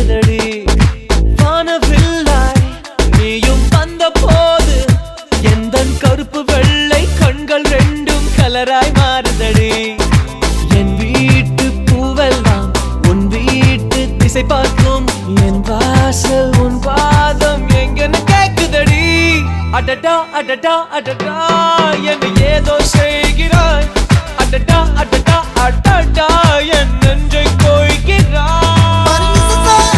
ஏறுதடி வானவில்லாய் நீயும் வந்த போது எந்தன் கருப்பு வெள்ளை கண்கள் ரெண்டும் கலராய் மாறுதடி என் வீட்டு பூவெல்லாம் உன் வீட்டு திசை பார்க்கும் என் வாசல் உன் பாதம் எங்கன்னு கேக்குதடி அடடா அடடா அடடா என்ன ஏதோ செய்கிறாய் அடடா அடடா அடடா என்ன